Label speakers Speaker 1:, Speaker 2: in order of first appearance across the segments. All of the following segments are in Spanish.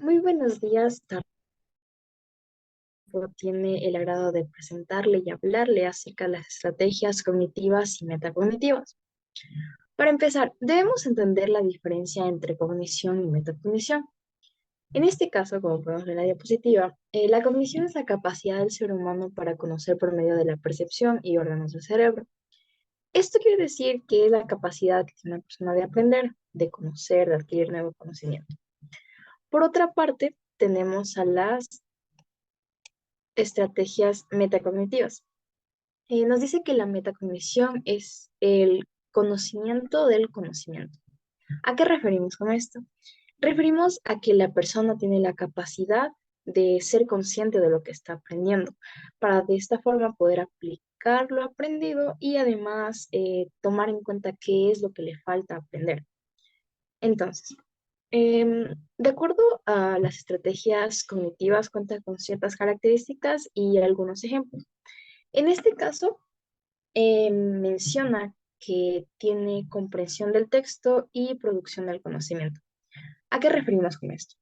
Speaker 1: Muy buenos días, tiene el agrado de presentarle y hablarle acerca de las estrategias cognitivas y metacognitivas. Para empezar, debemos entender la diferencia entre cognición y metacognición. En este caso, como podemos ver en la diapositiva, la cognición es la capacidad del ser humano para conocer por medio de la percepción y órganos del cerebro. Esto quiere decir que es la capacidad que tiene una persona de aprender, de conocer, de adquirir nuevo conocimiento. Por otra parte, tenemos a las estrategias metacognitivas. Nos dice que la metacognición es el conocimiento del conocimiento. ¿A qué referimos con esto? Referimos a que la persona tiene la capacidad de ser consciente de lo que está aprendiendo, para de esta forma poder aplicar lo aprendido y además tomar en cuenta qué es lo que le falta aprender. Entonces, de acuerdo a las estrategias cognitivas, cuenta con ciertas características y algunos ejemplos. En este caso, menciona que tiene comprensión del texto y producción del conocimiento. ¿A qué referimos con esto?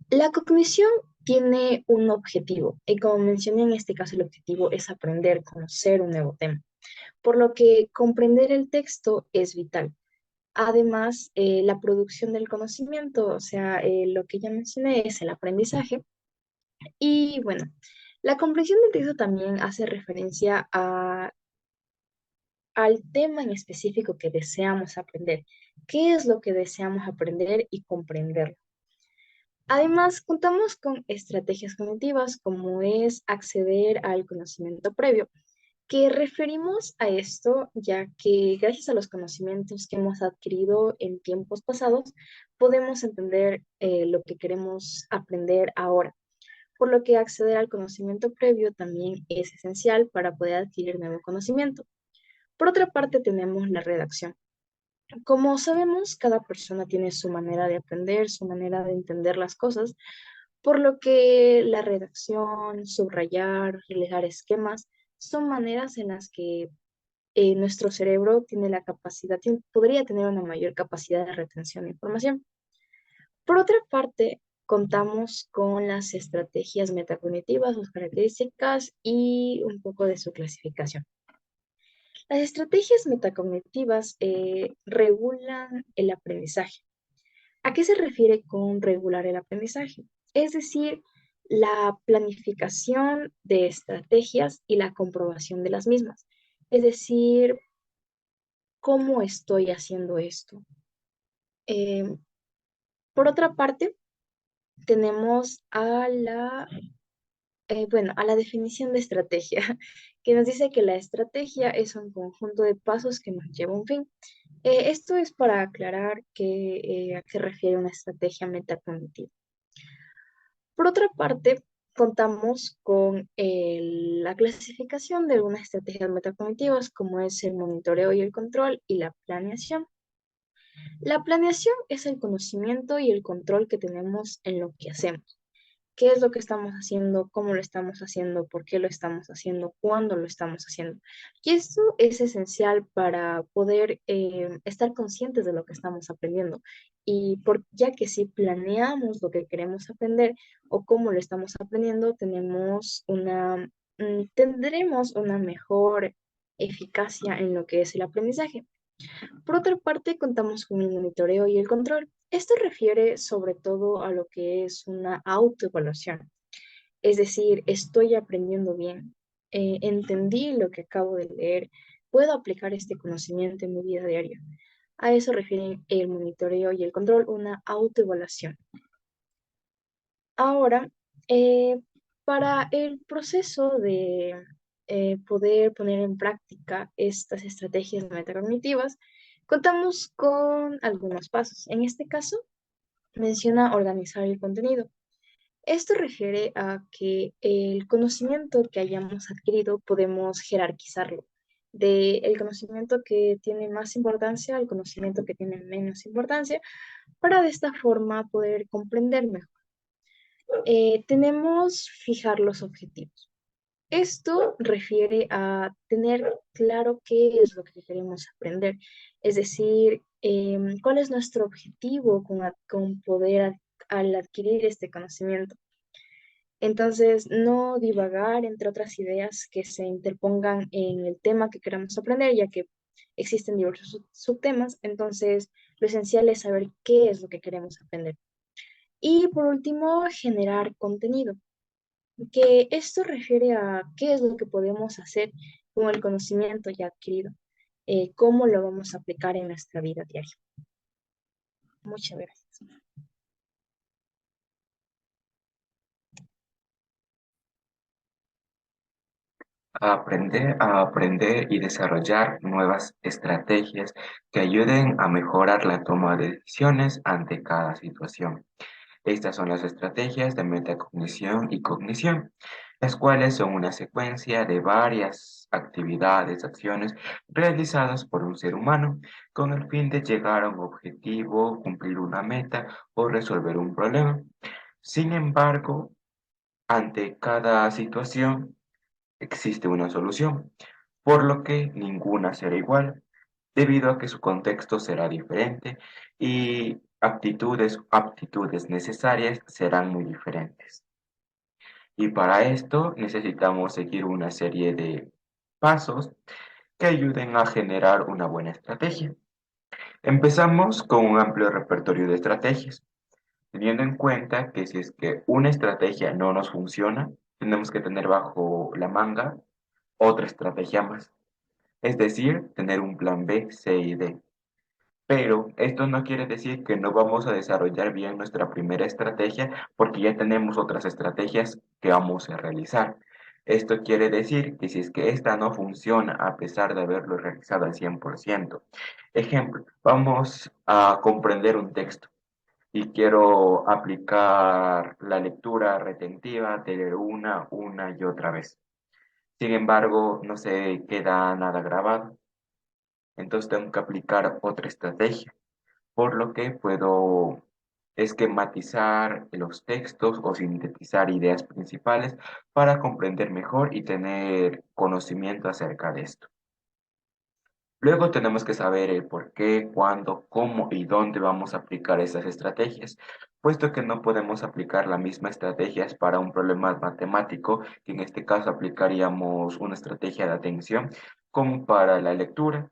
Speaker 1: La cognición tiene un objetivo y como mencioné en este caso el objetivo es aprender, conocer un nuevo tema, por lo que comprender el texto es vital. Además, la producción del conocimiento, o sea, lo que ya mencioné es el aprendizaje. Y bueno, la comprensión del texto también hace referencia al tema en específico que deseamos aprender. ¿Qué es lo que deseamos aprender y comprender? Además, contamos con estrategias cognitivas como es acceder al conocimiento previo, que referimos a esto ya que gracias a los conocimientos que hemos adquirido en tiempos pasados, podemos entender lo que queremos aprender ahora, por lo que acceder al conocimiento previo también es esencial para poder adquirir nuevo conocimiento. Por otra parte, tenemos la redacción. Como sabemos, cada persona tiene su manera de aprender, su manera de entender las cosas, por lo que la redacción, subrayar, realizar esquemas, son maneras en las que nuestro cerebro tiene la capacidad, podría tener una mayor capacidad de retención de información. Por otra parte, contamos con las estrategias metacognitivas, sus características y un poco de su clasificación. Las estrategias metacognitivas regulan el aprendizaje. ¿A qué se refiere con regular el aprendizaje? Es decir, la planificación de estrategias y la comprobación de las mismas. Es decir, ¿cómo estoy haciendo esto? Eh, por otra parte, tenemos a la definición de estrategia, que nos dice que la estrategia es un conjunto de pasos que nos lleva a un fin. Esto es para aclarar a qué refiere una estrategia metacognitiva. Por otra parte, contamos con la clasificación de algunas estrategias metacognitivas, como es el monitoreo y el control y la planeación. La planeación es el conocimiento y el control que tenemos en lo que hacemos. ¿Qué es lo que estamos haciendo? ¿Cómo lo estamos haciendo? ¿Por qué lo estamos haciendo? ¿Cuándo lo estamos haciendo? Y esto es esencial para poder estar conscientes de lo que estamos aprendiendo. Ya que si planeamos lo que queremos aprender o cómo lo estamos aprendiendo, tendremos una mejor eficacia en lo que es el aprendizaje. Por otra parte, contamos con el monitoreo y el control. Esto refiere sobre todo a lo que es una autoevaluación, es decir, estoy aprendiendo bien, entendí lo que acabo de leer, puedo aplicar este conocimiento en mi vida diaria. A eso refieren el monitoreo y el control, una autoevaluación. Ahora, eh, para el proceso de poder poner en práctica estas estrategias metacognitivas, contamos con algunos pasos. En este caso, menciona organizar el contenido. Esto refiere a que el conocimiento que hayamos adquirido podemos jerarquizarlo. De el conocimiento que tiene más importancia al conocimiento que tiene menos importancia, para de esta forma poder comprender mejor. Tenemos fijar los objetivos. Esto refiere a tener claro qué es lo que queremos aprender, es decir, cuál es nuestro objetivo con poder al adquirir este conocimiento. Entonces, no divagar entre otras ideas que se interpongan en el tema que queramos aprender, ya que existen diversos subtemas. Entonces, lo esencial es saber qué es lo que queremos aprender. Y por último, generar contenido, que esto refiere a qué es lo que podemos hacer con el conocimiento ya adquirido, cómo lo vamos a aplicar en nuestra vida diaria. Muchas gracias.
Speaker 2: Aprender y desarrollar nuevas estrategias que ayuden a mejorar la toma de decisiones ante cada situación. Estas son las estrategias de metacognición y cognición, las cuales son una secuencia de varias actividades, acciones realizadas por un ser humano con el fin de llegar a un objetivo, cumplir una meta o resolver un problema. Sin embargo, ante cada situación existe una solución, por lo que ninguna será igual, debido a que su contexto será diferente y aptitudes necesarias serán muy diferentes. Y para esto necesitamos seguir una serie de pasos que ayuden a generar una buena estrategia. Empezamos con un amplio repertorio de estrategias, teniendo en cuenta que si es que una estrategia no nos funciona, tenemos que tener bajo la manga otra estrategia más. Es decir, tener un plan B, C y D. Pero esto no quiere decir que no vamos a desarrollar bien nuestra primera estrategia porque ya tenemos otras estrategias que vamos a realizar. Esto quiere decir que si es que esta no funciona a pesar de haberlo realizado al 100%. Ejemplo, vamos a comprender un texto y quiero aplicar la lectura retentiva de leer una y otra vez. Sin embargo, no se queda nada grabado, entonces tengo que aplicar otra estrategia, por lo que puedo esquematizar los textos o sintetizar ideas principales para comprender mejor y tener conocimiento acerca de esto. Luego tenemos que saber el por qué, cuándo, cómo y dónde vamos a aplicar esas estrategias, puesto que no podemos aplicar las mismas estrategias para un problema matemático, que en este caso aplicaríamos una estrategia de atención, como para la lectura,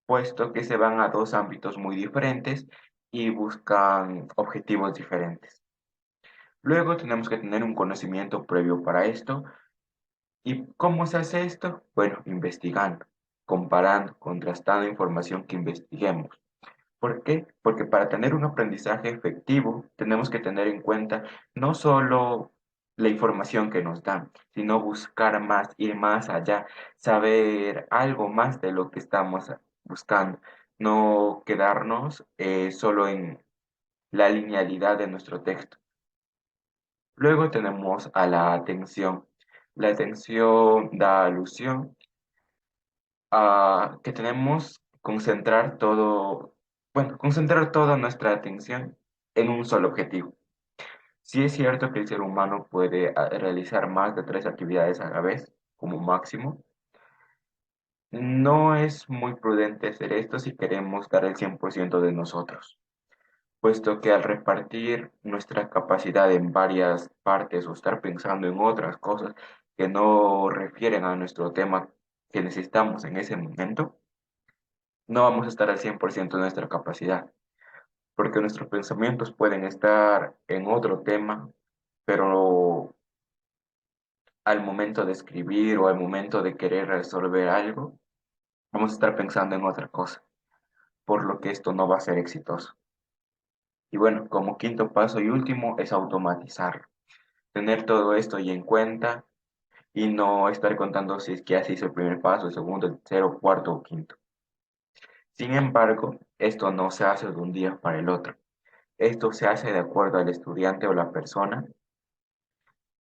Speaker 2: puesto que se van a dos ámbitos muy diferentes y buscan objetivos diferentes. Luego tenemos que tener un conocimiento previo para esto. ¿Y cómo se hace esto? Bueno, investigando, comparando, contrastando información que investiguemos. ¿Por qué? Porque para tener un aprendizaje efectivo tenemos que tener en cuenta no solo la información que nos dan, sino buscar más, ir más allá, saber algo más de lo que estamos buscando, no quedarnos solo en la linealidad de nuestro texto. Luego tenemos a la atención. La atención da alusión a que tenemos que concentrar todo, bueno, concentrar toda nuestra atención en un solo objetivo. Sí es cierto que el ser humano puede realizar más de tres actividades a la vez, como máximo. No es muy prudente hacer esto si queremos dar el 100% de nosotros, puesto que al repartir nuestra capacidad en varias partes o estar pensando en otras cosas que no refieren a nuestro tema que necesitamos en ese momento, no vamos a estar al 100% de nuestra capacidad, porque nuestros pensamientos pueden estar en otro tema, pero al momento de escribir o al momento de querer resolver algo, vamos a estar pensando en otra cosa, por lo que esto no va a ser exitoso. Y bueno, como quinto paso y último es automatizarlo. Tener todo esto y en cuenta y no estar contando si es que ya se hizo el primer paso, el segundo, el tercero, cuarto o quinto. Sin embargo, esto no se hace de un día para el otro. Esto se hace de acuerdo al estudiante o la persona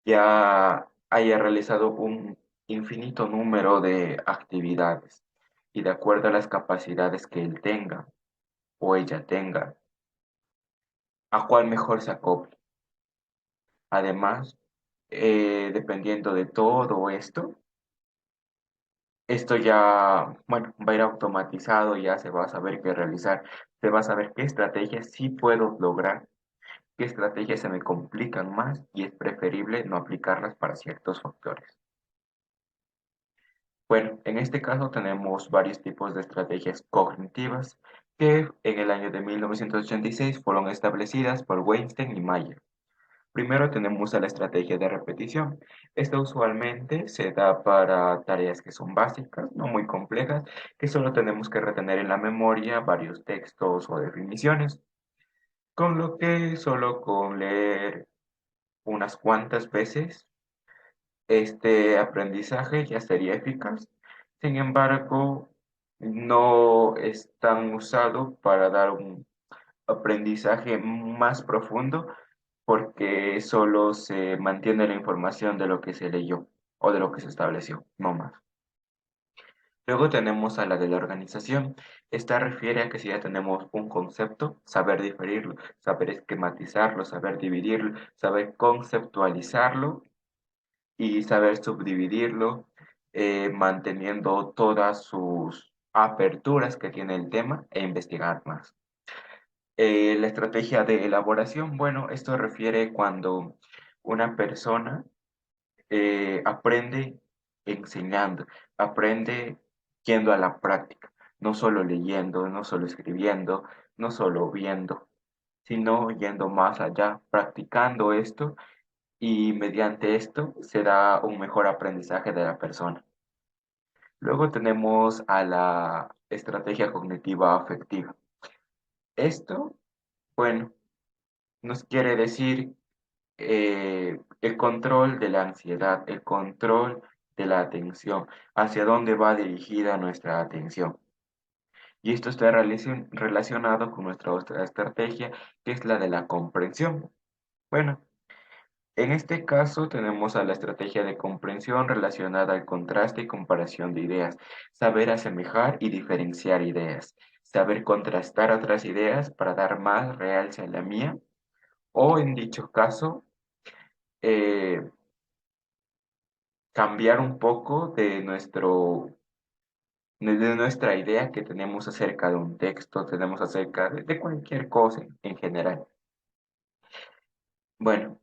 Speaker 2: ya haya realizado un infinito número de actividades y de acuerdo a las capacidades que él tenga o ella tenga, a cuál mejor se acople. Además, dependiendo de todo esto, esto ya, bueno, va a ir automatizado, ya se va a saber qué realizar, se va a saber qué estrategias sí puedo lograr qué estrategias se me complican más y es preferible no aplicarlas para ciertos factores. Bueno, en este caso tenemos varios tipos de estrategias cognitivas que en el año de 1986 fueron establecidas por Weinstein y Mayer. Primero tenemos a la estrategia de repetición. Esta usualmente se da para tareas que son básicas, no muy complejas, que solo tenemos que retener en la memoria varios textos o definiciones, con lo que solo con leer unas cuantas veces este aprendizaje ya sería eficaz. Sin embargo, no es tan usado para dar un aprendizaje más profundo porque solo se mantiene la información de lo que se leyó o de lo que se estableció, no más. Luego tenemos a la de la organización. Esta refiere a que si ya tenemos un concepto, saber diferirlo, saber esquematizarlo, saber dividirlo, saber conceptualizarlo y saber subdividirlo, manteniendo todas sus aperturas que tiene el tema e investigar más. La estrategia de elaboración, bueno, esto refiere cuando una persona aprende enseñando, aprende yendo a la práctica, no solo leyendo, no solo escribiendo, no solo viendo, sino yendo más allá, practicando esto y mediante esto se da un mejor aprendizaje de la persona. Luego tenemos a la estrategia cognitiva afectiva. Esto, bueno, nos quiere decir el control de la ansiedad, el control de la atención, hacia dónde va dirigida nuestra atención. Y esto está relacionado con nuestra otra estrategia, que es la de la comprensión. Bueno, en este caso tenemos a la estrategia de comprensión relacionada al contraste y comparación de ideas, saber asemejar y diferenciar ideas, saber contrastar otras ideas para dar más realce a la mía, o en dicho caso, eh, cambiar un poco de nuestra idea que tenemos acerca de un texto, tenemos acerca de cualquier cosa en general. Bueno,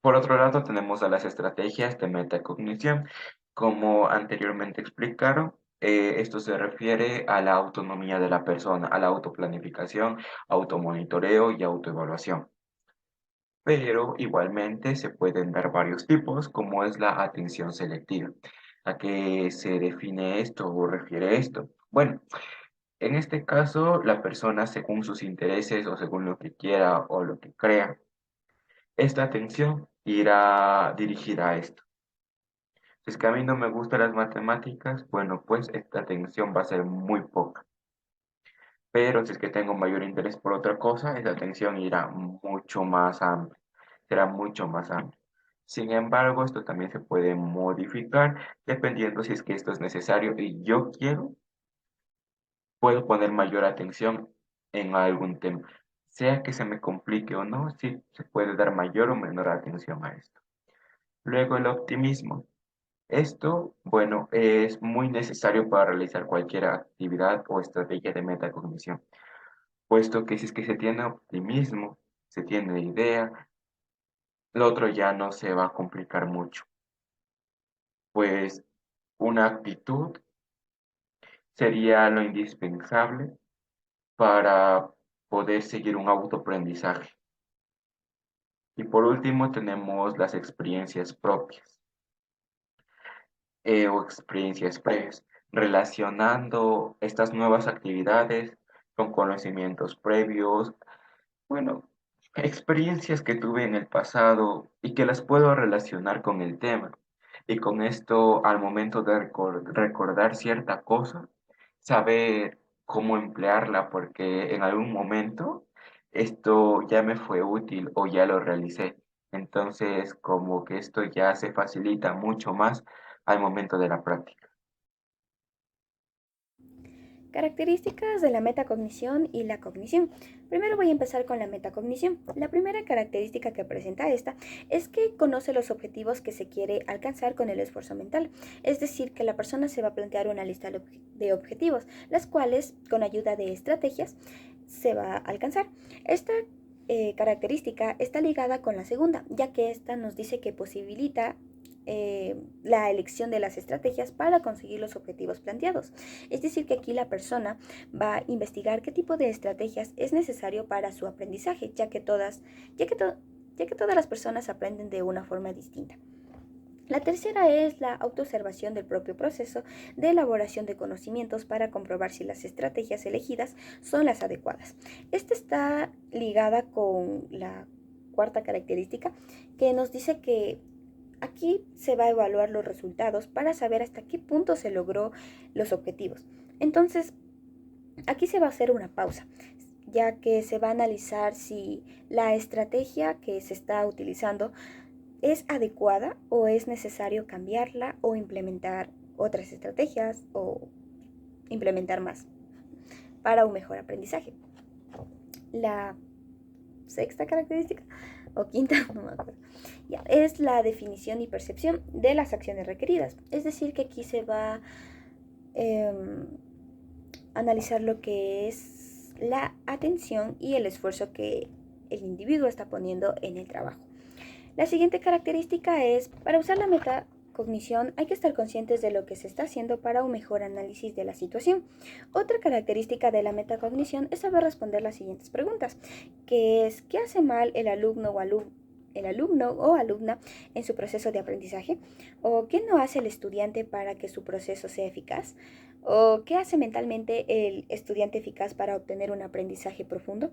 Speaker 2: por otro lado tenemos a las estrategias de metacognición. Como anteriormente explicaron, esto se refiere a la autonomía de la persona, a la autoplanificación, automonitoreo y autoevaluación. Pero igualmente se pueden dar varios tipos, como es la atención selectiva. ¿A qué se define esto o refiere esto? Bueno, en este caso, la persona, según sus intereses o según lo que quiera o lo que crea, esta atención irá dirigida a esto. Si es que a mí no me gustan las matemáticas, bueno, pues esta atención va a ser muy poca. Pero si es que tengo mayor interés por otra cosa, esa atención irá mucho más amplia, será mucho más amplia. Sin embargo, esto también se puede modificar dependiendo si es que esto es necesario y yo quiero, puedo poner mayor atención en algún tema. Sea que se me complique o no, sí se puede dar mayor o menor atención a esto. Luego el optimismo. Esto, bueno, es muy necesario para realizar cualquier actividad o estrategia de metacognición, puesto que si es que se tiene optimismo, se tiene idea, lo otro ya no se va a complicar mucho, pues una actitud sería lo indispensable para poder seguir un autoaprendizaje. Y por último tenemos las experiencias propias o experiencias previas, relacionando estas nuevas actividades con conocimientos previos, bueno, experiencias que tuve en el pasado y que las puedo relacionar con el tema. Y con esto, al momento de recordar cierta cosa, saber cómo emplearla, porque en algún momento esto ya me fue útil o ya lo realicé. Entonces, como que esto ya se facilita mucho más al momento de la práctica.
Speaker 3: Características de la metacognición y la cognición. Primero voy a empezar con la metacognición. La primera característica que presenta esta es que conoce los objetivos que se quiere alcanzar con el esfuerzo mental. Es decir, que la persona se va a plantear una lista de objetivos, las cuales con ayuda de estrategias se va a alcanzar. Esta característica está ligada con la segunda, ya que esta nos dice que posibilita la elección de las estrategias para conseguir los objetivos planteados. Es decir, que aquí la persona va a investigar qué tipo de estrategias es necesario para su aprendizaje, ya que todas las personas aprenden de una forma distinta. La tercera es la autoobservación del propio proceso de elaboración de conocimientos para comprobar si las estrategias elegidas son las adecuadas. Esta está ligada con la cuarta característica, que nos dice que aquí se va a evaluar los resultados para saber hasta qué punto se logró los objetivos. Entonces, aquí se va a hacer una pausa, ya que se va a analizar si la estrategia que se está utilizando es adecuada o es necesario cambiarla o implementar otras estrategias o implementar más para un mejor aprendizaje. La sexta característica o quinta, no me acuerdo, ya, es la definición y percepción de las acciones requeridas. Es decir, que aquí se va a analizar lo que es la atención y el esfuerzo que el individuo está poniendo en el trabajo. La siguiente característica es, para usar la metacognición hay que estar conscientes de lo que se está haciendo para un mejor análisis de la situación. Otra característica de la metacognición es saber responder las siguientes preguntas, que es, ¿qué hace mal el alumno o alumna en su proceso de aprendizaje? ¿O qué no hace el estudiante para que su proceso sea eficaz? ¿O qué hace mentalmente el estudiante eficaz para obtener un aprendizaje profundo?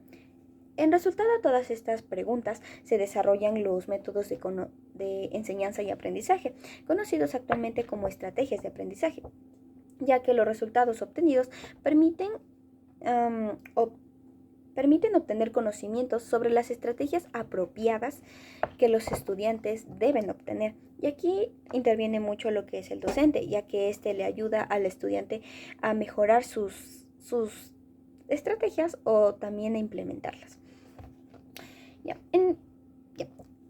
Speaker 3: En resultado a todas estas preguntas se desarrollan los métodos de enseñanza y aprendizaje, conocidos actualmente como estrategias de aprendizaje, ya que los resultados obtenidos permiten obtener conocimientos sobre las estrategias apropiadas que los estudiantes deben obtener. Y aquí interviene mucho lo que es el docente, ya que éste le ayuda al estudiante a mejorar sus estrategias o también a implementarlas. Ya.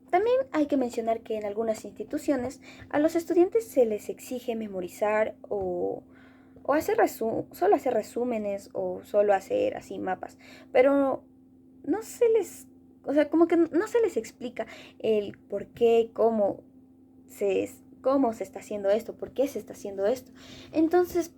Speaker 3: También hay que mencionar que en algunas instituciones a los estudiantes se les exige memorizar o solo hacer resúmenes o solo hacer así mapas, pero no se les, o sea, como que no se les explica el por qué, cómo se está haciendo esto, por qué se está haciendo esto. Entonces,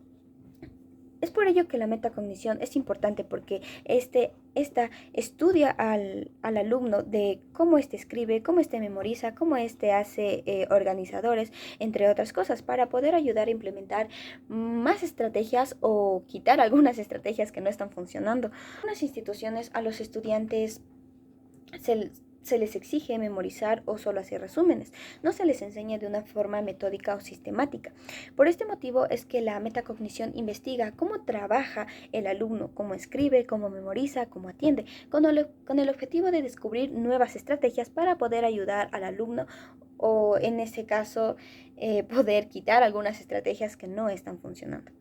Speaker 3: es por ello que la metacognición es importante, porque esta estudia al alumno de cómo escribe, cómo memoriza, cómo hace organizadores, entre otras cosas, para poder ayudar a implementar más estrategias o quitar algunas estrategias que no están funcionando. En algunas instituciones a los estudiantes se les exige memorizar o solo hacer resúmenes, no se les enseña de una forma metódica o sistemática. Por este motivo es que la metacognición investiga cómo trabaja el alumno, cómo escribe, cómo memoriza, cómo atiende, con el objetivo de descubrir nuevas estrategias para poder ayudar al alumno o en este caso poder quitar algunas estrategias que no están funcionando.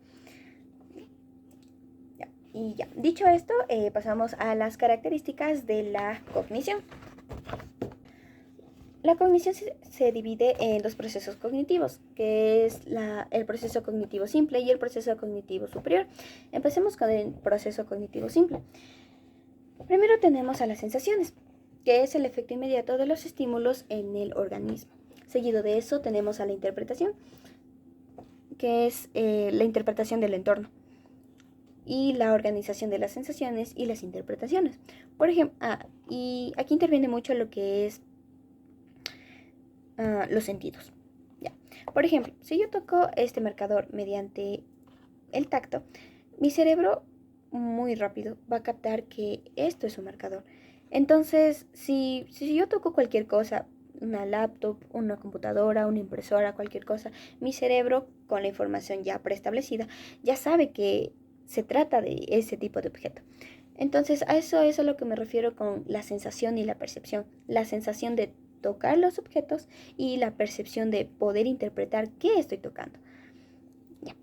Speaker 3: Y ya, dicho esto, pasamos a las características de la cognición. La cognición se divide en dos procesos cognitivos, que es el proceso cognitivo simple y el proceso cognitivo superior. Empecemos con el proceso cognitivo simple. Primero tenemos a las sensaciones, que es el efecto inmediato de los estímulos en el organismo. Seguido de eso tenemos a la interpretación, que es la interpretación del entorno, y la organización de las sensaciones y las interpretaciones. Por ejemplo, y aquí interviene mucho lo que es los sentidos. Ya. Por ejemplo, si yo toco este marcador mediante el tacto, mi cerebro muy rápido va a captar que esto es un marcador. Entonces, si yo toco cualquier cosa, una laptop, una computadora, una impresora, cualquier cosa, mi cerebro, con la información ya preestablecida, ya sabe que se trata de ese tipo de objeto. Entonces, a eso es a lo que me refiero con la sensación y la percepción. La sensación de tocar los objetos y la percepción de poder interpretar qué estoy tocando. Ya.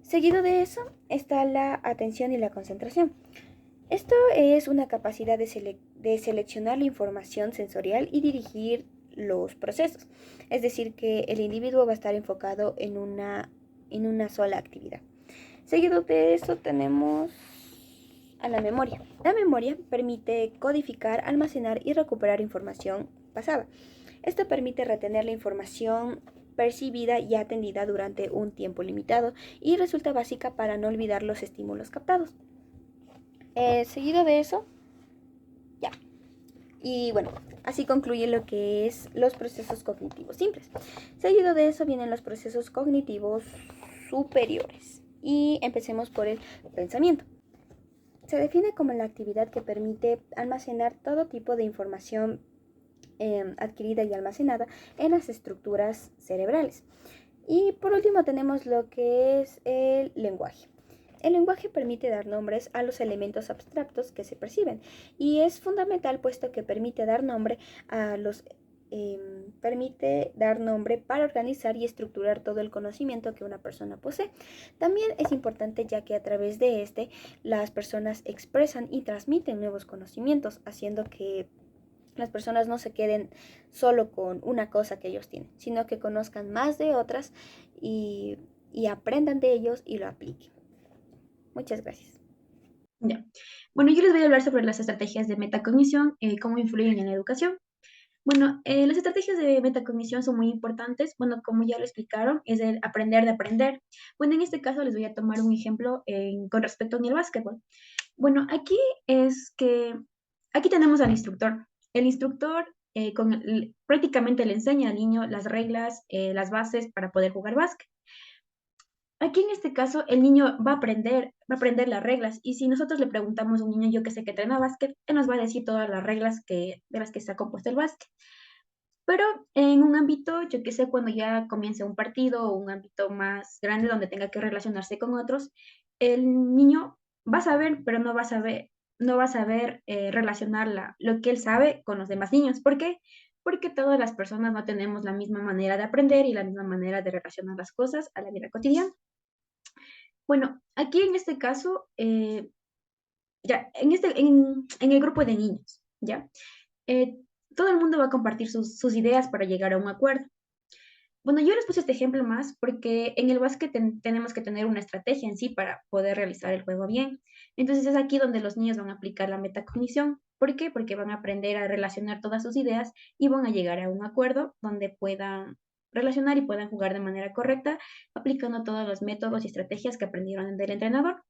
Speaker 3: Seguido de eso está la atención y la concentración. Esto es una capacidad de seleccionar la información sensorial y dirigir los procesos. Es decir, que el individuo va a estar enfocado en una sola actividad. Seguido de eso tenemos a la memoria. La memoria permite codificar, almacenar y recuperar información pasada. Esto permite retener la información percibida y atendida durante un tiempo limitado y resulta básica para no olvidar los estímulos captados. Seguido de eso, ya. Y bueno, así concluye lo que es los procesos cognitivos simples. Seguido de eso vienen los procesos cognitivos superiores. Y empecemos por el pensamiento. Se define como la actividad que permite almacenar todo tipo de información adquirida y almacenada en las estructuras cerebrales. Y por último tenemos lo que es el lenguaje. El lenguaje permite dar nombres a los elementos abstractos que se perciben y es fundamental puesto que permite dar nombre para organizar y estructurar todo el conocimiento que una persona posee. También es importante ya que a través de este las personas expresan y transmiten nuevos conocimientos, haciendo que las personas no se queden solo con una cosa que ellos tienen, sino que conozcan más de otras y aprendan de ellos y lo apliquen. Muchas gracias.
Speaker 4: Ya. Bueno, yo les voy a hablar sobre las estrategias de metacognición, cómo influyen en la educación. Bueno, las estrategias de metacognición son muy importantes. Bueno, como ya lo explicaron, es el aprender de aprender. Bueno, en este caso les voy a tomar un ejemplo con respecto al básquetbol. Bueno, aquí tenemos al instructor. El instructor prácticamente le enseña al niño las reglas, las bases para poder jugar básquet. Aquí en este caso el niño va a aprender las reglas y si nosotros le preguntamos a un niño, yo que sé que entrena básquet, él nos va a decir todas las reglas de las que está compuesto el básquet. Pero en un ámbito, yo que sé, cuando ya comience un partido o un ámbito más grande donde tenga que relacionarse con otros, el niño va a saber, pero no va a saber relacionar lo que él sabe con los demás niños. ¿Por qué? Porque todas las personas no tenemos la misma manera de aprender y la misma manera de relacionar las cosas a la vida cotidiana. Bueno, aquí en este caso, ya, en el grupo de niños, ¿ya? Eh, Todo el mundo va a compartir sus ideas para llegar a un acuerdo. Bueno, yo les puse este ejemplo más porque en el básquet tenemos que tener una estrategia en sí para poder realizar el juego bien. Entonces es aquí donde los niños van a aplicar la metacognición. ¿Por qué? Porque van a aprender a relacionar todas sus ideas y van a llegar a un acuerdo donde puedan relacionar y puedan jugar de manera correcta, aplicando todos los métodos y estrategias que aprendieron del entrenador.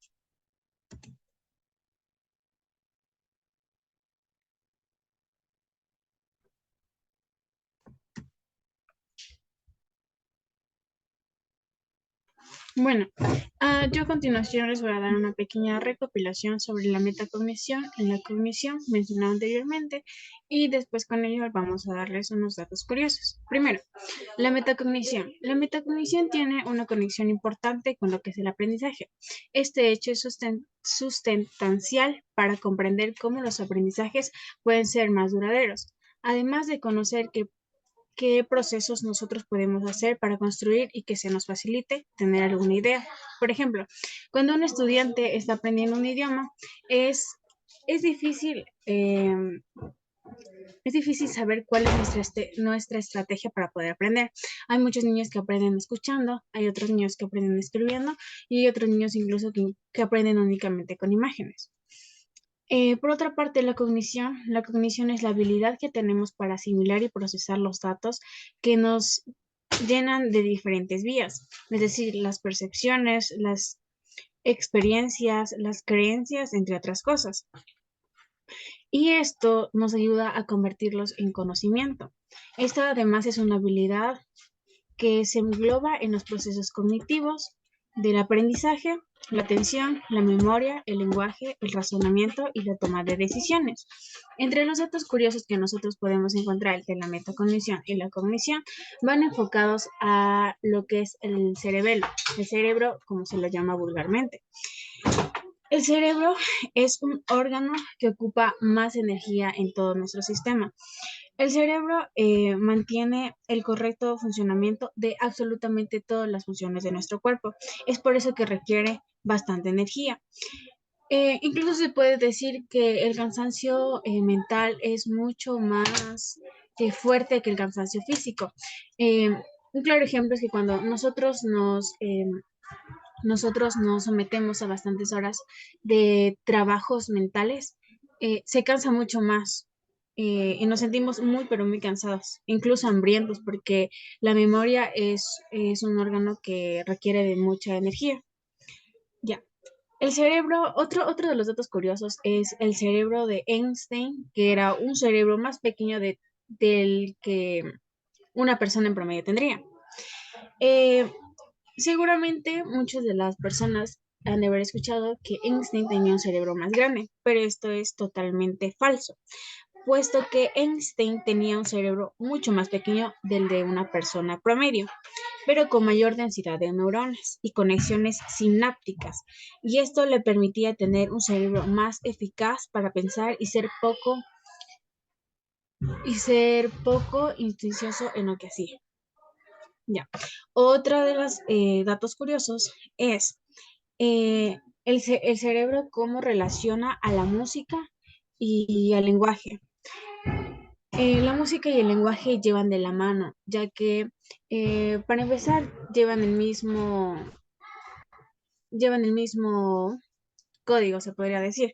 Speaker 5: Bueno, yo a continuación les voy a dar una pequeña recopilación sobre la metacognición y la cognición mencionada anteriormente y después con ello vamos a darles unos datos curiosos. Primero, la metacognición. La metacognición tiene una conexión importante con lo que es el aprendizaje. Este hecho es sustancial para comprender cómo los aprendizajes pueden ser más duraderos, además de conocer qué procesos nosotros podemos hacer para construir y que se nos facilite tener alguna idea. Por ejemplo, cuando un estudiante está aprendiendo un idioma, es difícil, es difícil saber cuál es nuestra estrategia para poder aprender. Hay muchos niños que aprenden escuchando, hay otros niños que aprenden escribiendo y hay otros niños incluso que aprenden únicamente con imágenes. Por otra parte, la cognición es la habilidad que tenemos para asimilar y procesar los datos que nos llenan de diferentes vías, es decir, las percepciones, las experiencias, las creencias, entre otras cosas. Y esto nos ayuda a convertirlos en conocimiento. Esta además es una habilidad que se engloba en los procesos cognitivos del aprendizaje, la atención, la memoria, el lenguaje, el razonamiento y la toma de decisiones. Entre los datos curiosos que nosotros podemos encontrar de la metacognición y la cognición van enfocados a lo que es el cerebro como se lo llama vulgarmente. El cerebro es un órgano que ocupa más energía en todo nuestro sistema. El cerebro mantiene el correcto funcionamiento de absolutamente todas las funciones de nuestro cuerpo. Es por eso que requiere bastante energía. Incluso se puede decir que el cansancio mental es mucho más fuerte que el cansancio físico. Un claro ejemplo es que cuando nosotros nosotros nos sometemos a bastantes horas de trabajos mentales, se cansa mucho más y nos sentimos muy, pero muy cansados, incluso hambrientos, porque la memoria es un órgano que requiere de mucha energía. Ya. El cerebro, otro de los datos curiosos es el cerebro de Einstein, que era un cerebro más pequeño del que una persona en promedio tendría. Eh, Seguramente muchas de las personas han de haber escuchado que Einstein tenía un cerebro más grande, pero esto es totalmente falso, puesto que Einstein tenía un cerebro mucho más pequeño del de una persona promedio, pero con mayor densidad de neuronas y conexiones sinápticas, y esto le permitía tener un cerebro más eficaz para pensar y ser poco insticioso en lo que hacía. Ya. Otra de los datos curiosos es el cerebro cómo relaciona a la música y al lenguaje. La música y el lenguaje llevan de la mano, ya que para empezar llevan el mismo código, se podría decir,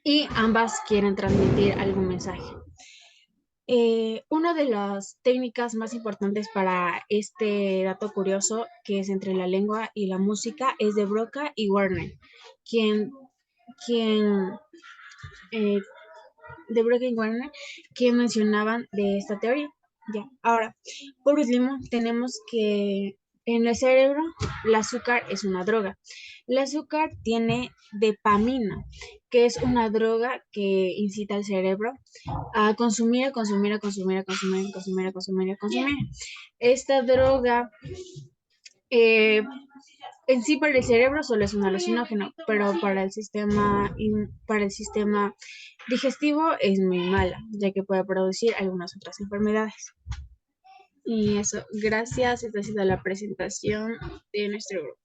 Speaker 5: y ambas quieren transmitir algún mensaje. Una de las técnicas más importantes para este dato curioso, que es entre la lengua y la música, es de Broca y Werner, quien, quien eh, de Broca y Werner, quien mencionaban de esta teoría. Ya. Ahora, por último, tenemos que en el cerebro el azúcar es una droga. El azúcar tiene dopamina, que es una droga que incita al cerebro a consumir, a consumir, a consumir, a consumir, a consumir, a consumir, a consumir. Esta droga eh, en sí para el cerebro solo es un alucinógeno, pero para el sistema digestivo es muy mala, ya que puede producir algunas otras enfermedades. Y eso, gracias. Esta ha sido la presentación de nuestro grupo.